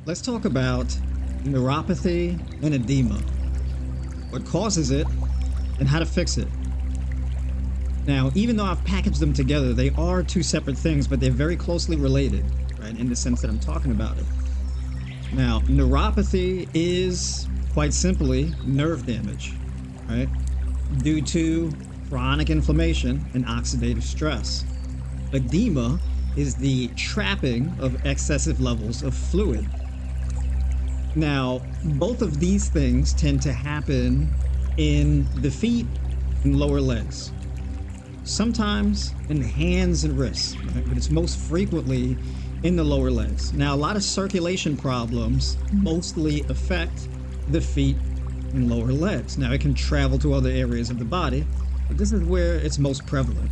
Let's talk about neuropathy and edema, what causes it, and how to fix it. Now, even though I've packaged them together, they are two separate things, but they're very closely related, right, in the sense that I'm talking about it. Now, neuropathy is, quite simply, nerve damage, right, due to chronic inflammation and oxidative stress. Edema is the trapping of excessive levels of fluid. Now, both of these things tend to happen in the feet and lower legs. Sometimes in the hands and wrists, right? But it's most frequently in the lower legs. Now, a lot of circulation problems mostly affect the feet and lower legs. Now, it can travel to other areas of the body, but this is where it's most prevalent.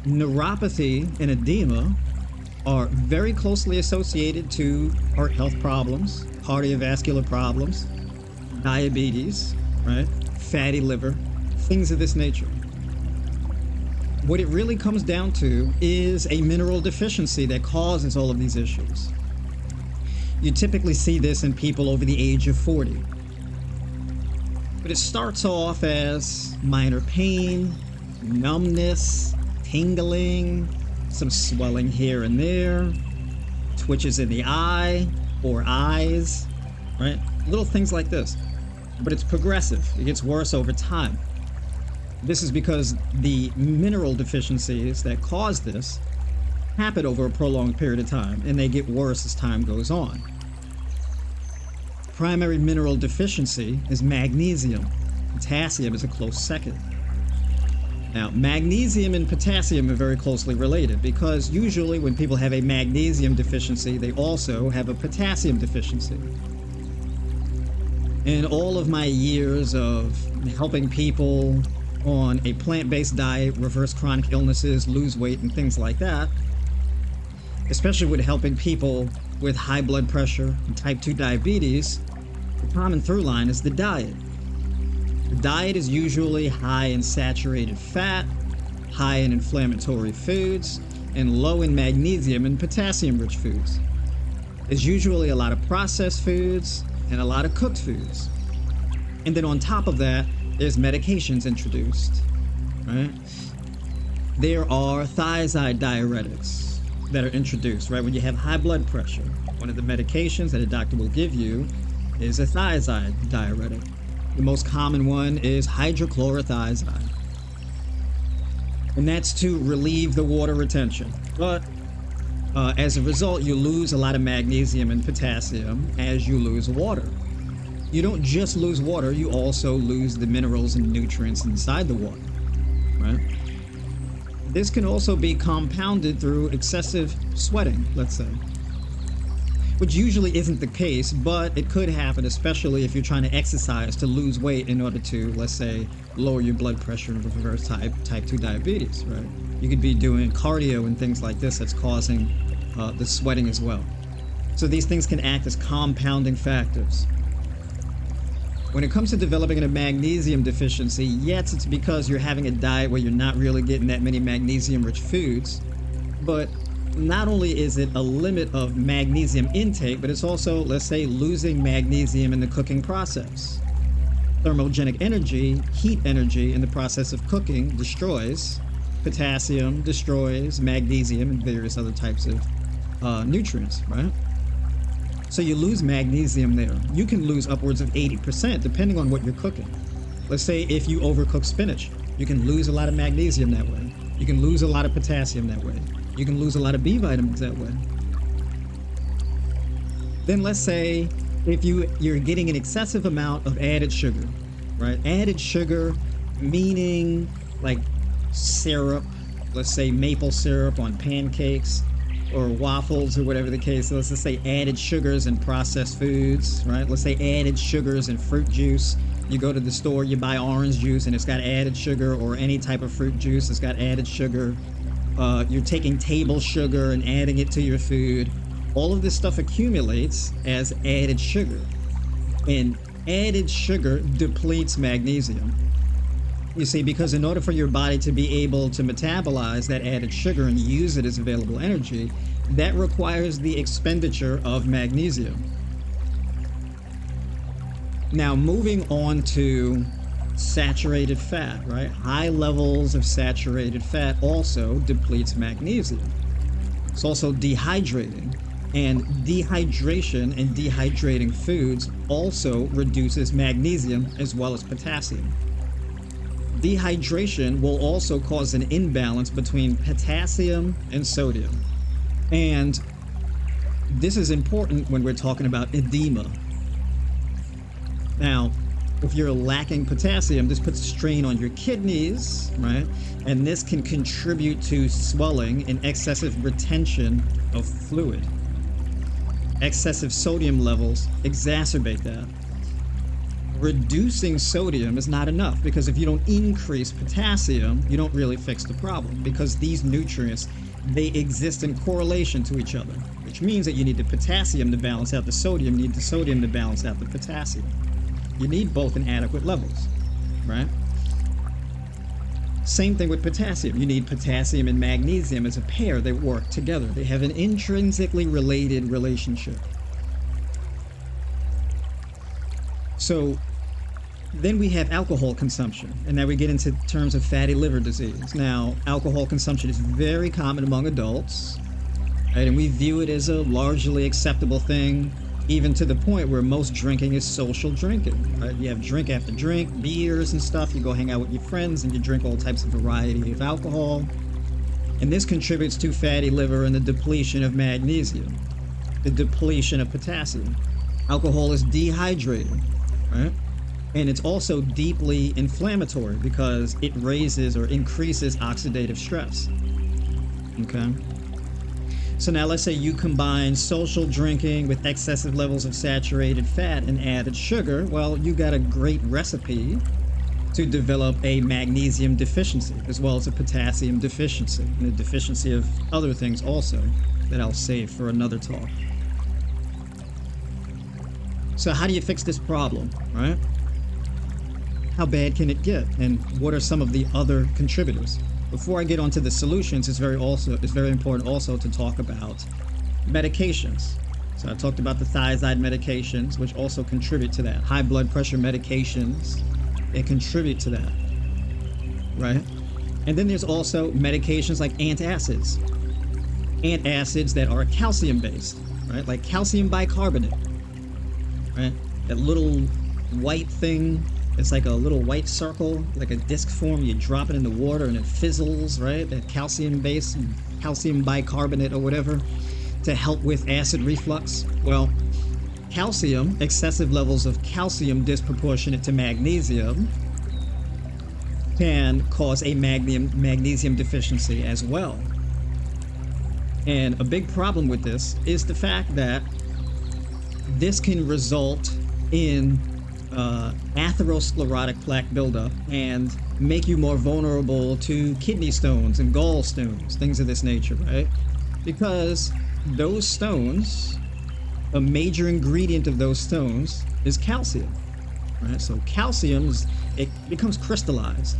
Neuropathy and edema are very closely associated to heart health problems, cardiovascular problems, diabetes, right? Fatty liver, things of this nature. What it really comes down to is a mineral deficiency that causes all of these issues. You typically see this in people over the age of 40. But it starts off as minor pain, numbness, tingling, some swelling here and there, twitches in the eye or eyes, right? Little things like this. But it's progressive. It gets worse over time. This is because the mineral deficiencies that cause this happen over a prolonged period of time, and they get worse as time goes on. Primary mineral deficiency is magnesium. Potassium is a close second. Now, magnesium and potassium are very closely related because usually when people have a magnesium deficiency, they also have a potassium deficiency. In all of my years of helping people on a plant-based diet, reverse chronic illnesses, lose weight, and things like that, especially with helping people with high blood pressure and type 2 diabetes, the common through line is the diet. The diet is usually high in saturated fat, high in inflammatory foods, and low in magnesium and potassium-rich foods. There's usually a lot of processed foods and a lot of cooked foods. And then on top of that, there's medications introduced, right? There are thiazide diuretics that are introduced, right? When you have high blood pressure, one of the medications that a doctor will give you is a thiazide diuretic. The most common one is hydrochlorothiazide. And that's to relieve the water retention. But as a result, you lose a lot of magnesium and potassium as you lose water. You don't just lose water, you also lose the minerals and nutrients inside the water, right? This can also be compounded through excessive sweating, let's say, which usually isn't the case, but it could happen, especially if you're trying to exercise to lose weight in order to, let's say, lower your blood pressure and reverse type 2 diabetes, right? You could be doing cardio and things like this that's causing the sweating as well. So these things can act as compounding factors. When it comes to developing a magnesium deficiency, yes, it's because you're having a diet where you're not really getting that many magnesium-rich foods, but not only is it a limit of magnesium intake, but it's also, let's say, losing magnesium in the cooking process. Thermogenic energy, heat energy in the process of cooking, destroys potassium, destroys magnesium, and various other types of nutrients, right? So you lose magnesium there. You can lose upwards of 80% depending on what you're cooking. Let's say if you overcook spinach, you can lose a lot of magnesium that way. You can lose a lot of potassium that way. You can lose a lot of B vitamins that way. Then let's say if you're getting an excessive amount of added sugar, right? Added sugar meaning like syrup, let's say maple syrup on pancakes or waffles or whatever the case. So let's just say added sugars in processed foods, right? Let's say added sugars in fruit juice. You go to the store, you buy orange juice and it's got added sugar, or any type of fruit juice that's got added sugar. You're taking table sugar and adding it to your food. All of this stuff accumulates as added sugar. And added sugar depletes magnesium. You see, because in order for your body to be able to metabolize that added sugar and use it as available energy, that requires the expenditure of magnesium. Now, moving on to saturated fat, right? High levels of saturated fat also depletes magnesium. It's also dehydrating, and dehydration and dehydrating foods also reduces magnesium as well as potassium. Dehydration will also cause an imbalance between potassium and sodium. And this is important when we're talking about edema. Now, if you're lacking potassium, this puts strain on your kidneys, right? And this can contribute to swelling and excessive retention of fluid. Excessive sodium levels exacerbate that. Reducing sodium is not enough, because if you don't increase potassium, you don't really fix the problem, because these nutrients, they exist in correlation to each other, which means that you need the potassium to balance out the sodium, you need the sodium to balance out the potassium. You need both in adequate levels, right? Same thing with potassium. You need potassium and magnesium as a pair. They work together. They have an intrinsically related relationship. So then we have alcohol consumption, and now we get into terms of fatty liver disease. Now, alcohol consumption is very common among adults, right? And we view it as a largely acceptable thing, even to the point where most drinking is social drinking, right? You have drink after drink, beers and stuff. You go hang out with your friends and you drink all types of variety of alcohol. And this contributes to fatty liver and the depletion of magnesium, the depletion of potassium. Alcohol is dehydrating, right? And it's also deeply inflammatory because it raises or increases oxidative stress, okay? So now let's say you combine social drinking with excessive levels of saturated fat and added sugar. Well, you got a great recipe to develop a magnesium deficiency as well as a potassium deficiency, and a deficiency of other things also that I'll save for another talk. So how do you fix this problem, right? How bad can it get? And what are some of the other contributors? Before I get onto the solutions, it's very important also to talk about medications. So I talked about the thiazide medications, which also contribute to that. High blood pressure medications, they contribute to that, right? And then there's also medications like antacids. Antacids that are calcium-based, right? Like calcium bicarbonate, right? That little white thing. It's like a little white circle, like a disc form. You drop it in the water and it fizzles, right? That calcium-based, calcium bicarbonate or whatever, to help with acid reflux. Well, calcium, excessive levels of calcium disproportionate to magnesium, can cause a magnesium deficiency as well. And a big problem with this is the fact that this can result in atherosclerotic plaque buildup and make you more vulnerable to kidney stones and gallstones, things of this nature, right? Because those stones, a major ingredient of those stones is calcium, right? So calcium, it becomes crystallized.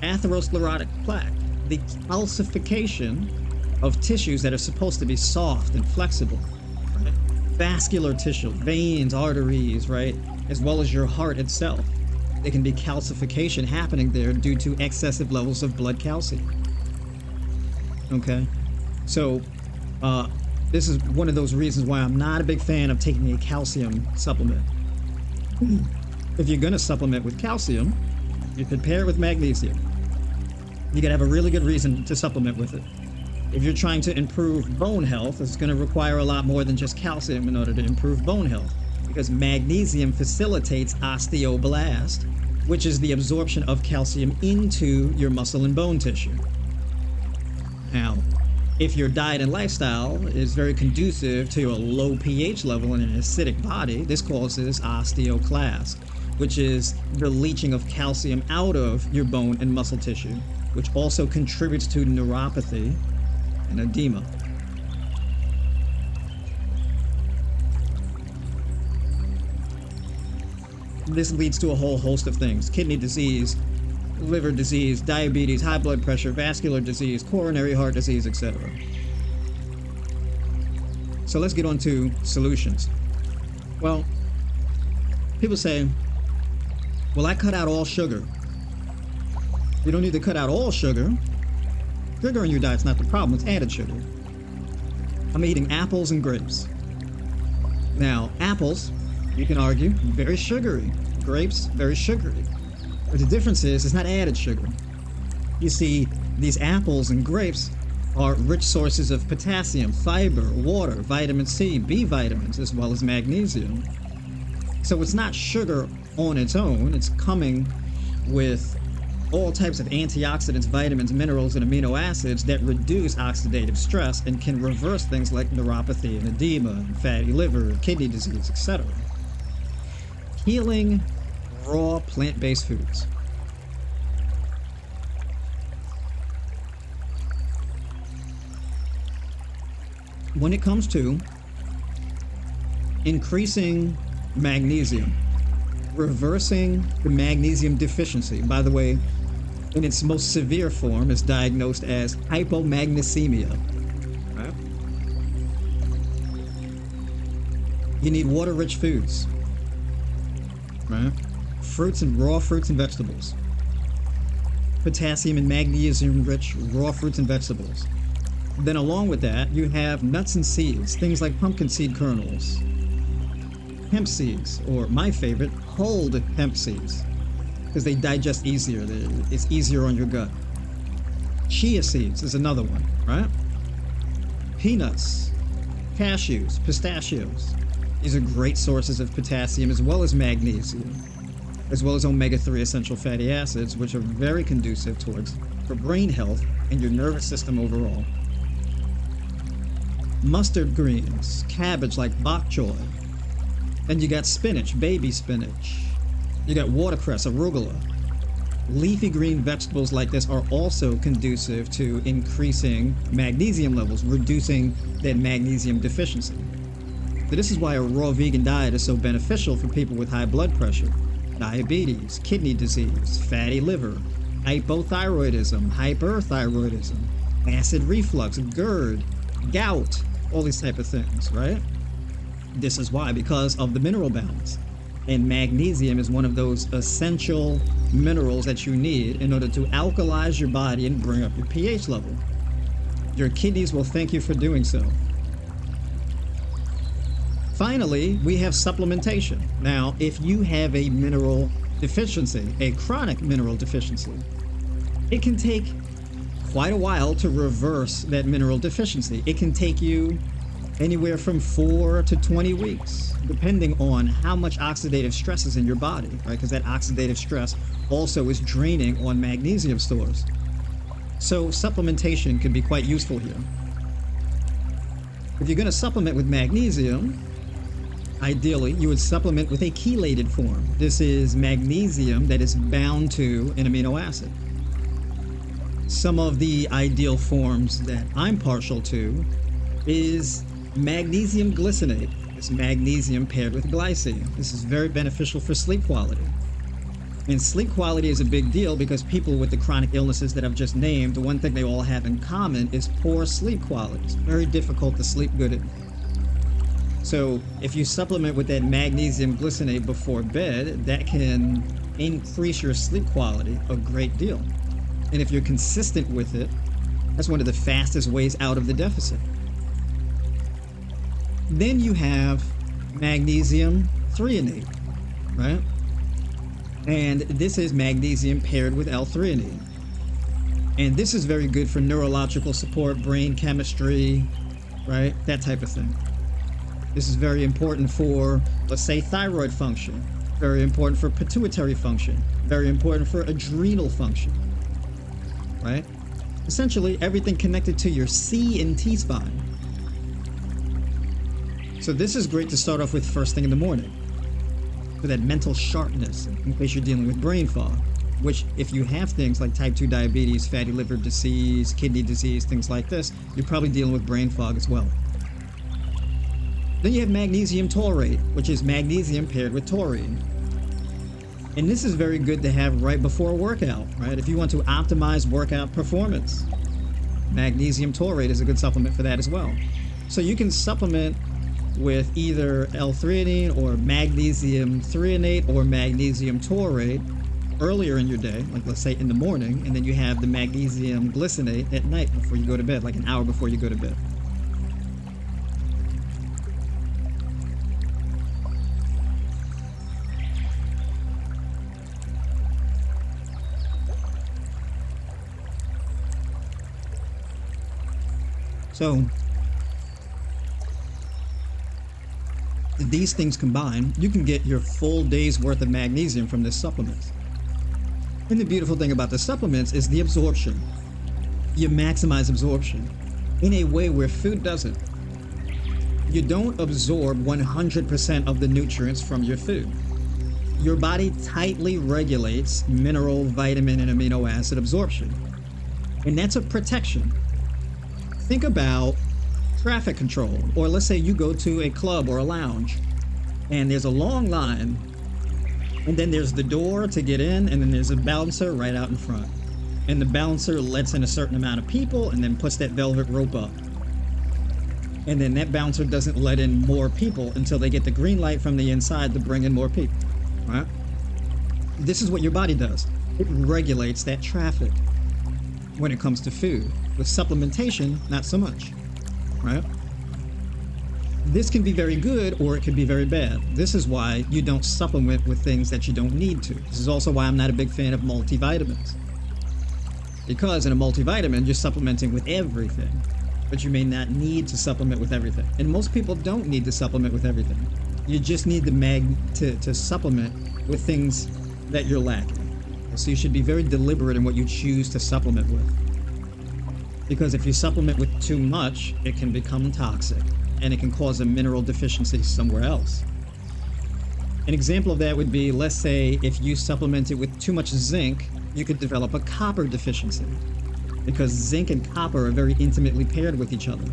Atherosclerotic plaque, the calcification of tissues that are supposed to be soft and flexible, right? Vascular tissue, veins, arteries, right? As well as your heart itself. There can be calcification happening there due to excessive levels of blood calcium. Okay? So, this is one of those reasons why I'm not a big fan of taking a calcium supplement. If you're gonna supplement with calcium, you could pair it with magnesium. You gotta have a really good reason to supplement with it. If you're trying to improve bone health, it's gonna require a lot more than just calcium in order to improve bone health, because magnesium facilitates osteoblast, which is the absorption of calcium into your muscle and bone tissue. Now, if your diet and lifestyle is very conducive to a low pH level in an acidic body, this causes osteoclast, which is the leaching of calcium out of your bone and muscle tissue, which also contributes to neuropathy and edema. This leads to a whole host of things: kidney disease, liver disease, diabetes, high blood pressure, vascular disease, coronary heart disease, etc. So let's get on to solutions. Well, people say, well, I cut out all sugar. You don't need to cut out all sugar. Sugar in your diet's not the problem, it's added sugar. I'm eating apples and grapes. Now, apples, you can argue, very sugary. Grapes, very sugary. But the difference is, it's not added sugar. You see, these apples and grapes are rich sources of potassium, fiber, water, vitamin C, B vitamins, as well as magnesium. So it's not sugar on its own, it's coming with all types of antioxidants, vitamins, minerals, and amino acids that reduce oxidative stress and can reverse things like neuropathy and edema, and fatty liver, kidney disease, etc. Healing raw plant-based foods. When it comes to increasing magnesium, reversing the magnesium deficiency, by the way, in its most severe form is diagnosed as hypomagnesemia. Right? You need water-rich foods, right? Fruits and raw fruits and vegetables. Potassium and magnesium-rich raw fruits and vegetables. Then along with that, you have nuts and seeds, things like pumpkin seed kernels, hemp seeds, or my favorite, hulled hemp seeds, because they digest easier. It's easier on your gut. Chia seeds is another one, right? Peanuts, cashews, pistachios. These are great sources of potassium as well as magnesium, as well as omega-3 essential fatty acids, which are very conducive for brain health and your nervous system overall. Mustard greens, cabbage like bok choy. Then you got spinach, baby spinach. You got watercress, arugula. Leafy green vegetables like this are also conducive to increasing magnesium levels, reducing that magnesium deficiency. So this is why a raw vegan diet is so beneficial for people with high blood pressure, diabetes, kidney disease, fatty liver, hypothyroidism, hyperthyroidism, acid reflux, GERD, gout, all these type of things, right? This is why, because of the mineral balance. And magnesium is one of those essential minerals that you need in order to alkalize your body and bring up your pH level. Your kidneys will thank you for doing so. Finally, we have supplementation. Now, if you have a mineral deficiency, a chronic mineral deficiency, it can take quite a while to reverse that mineral deficiency. It can take you anywhere from 4 to 20 weeks, depending on how much oxidative stress is in your body, right? Because that oxidative stress also is draining on magnesium stores. So supplementation can be quite useful here. If you're going to supplement with magnesium, ideally you would supplement with a chelated form. This is magnesium that is bound to an amino acid. Some of the ideal forms that I'm partial to is magnesium glycinate. It's magnesium paired with glycine. This is very beneficial for sleep quality. And sleep quality is a big deal because people with the chronic illnesses that I've just named, the one thing they all have in common is poor sleep quality. It's very difficult to sleep good at night. So if you supplement with that magnesium glycinate before bed, that can increase your sleep quality a great deal. And if you're consistent with it, that's one of the fastest ways out of the deficit. Then you have magnesium threonate, right? And this is magnesium paired with L-theanine. And this is very good for neurological support, brain chemistry, right? That type of thing. This is very important for, let's say, thyroid function. Very important for pituitary function. Very important for adrenal function, right? Essentially, everything connected to your C and T spine. So this is great to start off with first thing in the morning for that mental sharpness in case you're dealing with brain fog, which if you have things like type 2 diabetes, fatty liver disease, kidney disease, things like this, you're probably dealing with brain fog as well. Then you have magnesium taurate, which is magnesium paired with taurine. And this is very good to have right before a workout, right? If you want to optimize workout performance, magnesium taurate is a good supplement for that as well. So you can supplement with either L-theanine or magnesium threonate or magnesium taurate earlier in your day, like let's say in the morning, and then you have the magnesium glycinate at night before you go to bed, like an hour before you go to bed. So these things combined, you can get your full day's worth of magnesium from this supplement. And the beautiful thing about the supplements is the absorption. You maximize absorption in a way where food doesn't. You don't absorb 100% of the nutrients from your food. Your body tightly regulates mineral, vitamin, and amino acid absorption. And that's a protection. Think about traffic control, or let's say you go to a club or a lounge and there's a long line, and then there's the door to get in, and then there's a bouncer right out in front, and the bouncer lets in a certain amount of people and then puts that velvet rope up, and then that bouncer doesn't let in more people until they get the green light from the inside to bring in more people, right? This is what your body does. It regulates that traffic when it comes to food. With supplementation, not so much, right? This can be very good or it can be very bad. This is why you don't supplement with things that you don't need to. This is also why I'm not a big fan of multivitamins. Because in a multivitamin, you're supplementing with everything, but you may not need to supplement with everything. And most people don't need to supplement with everything. You just need to supplement with things that you're lacking. So you should be very deliberate in what you choose to supplement with. Because if you supplement with too much, it can become toxic, and it can cause a mineral deficiency somewhere else. An example of that would be, let's say, if you supplemented with too much zinc, you could develop a copper deficiency. Because zinc and copper are very intimately paired with each other,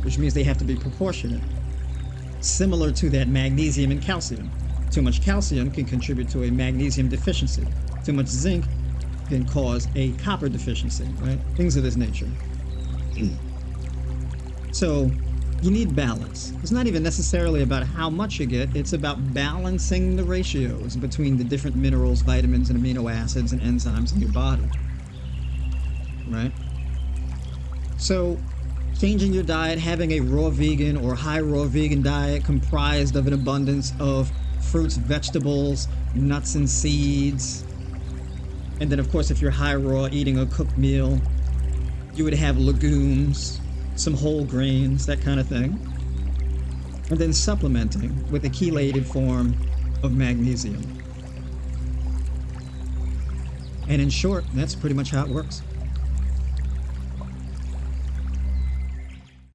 which means they have to be proportionate. Similar to that magnesium and calcium. Too much calcium can contribute to a magnesium deficiency. Too much zinc can cause a copper deficiency, right? Things of this nature. So you need balance. It's not even necessarily about how much you get, it's about balancing the ratios between the different minerals, vitamins, and amino acids and enzymes in your body, right? So changing your diet, having a raw vegan or high raw vegan diet comprised of an abundance of fruits, vegetables, nuts, and seeds. And then, of course, if you're high raw, eating a cooked meal, you would have legumes, some whole grains, that kind of thing. And then supplementing with a chelated form of magnesium. And in short, that's pretty much how it works.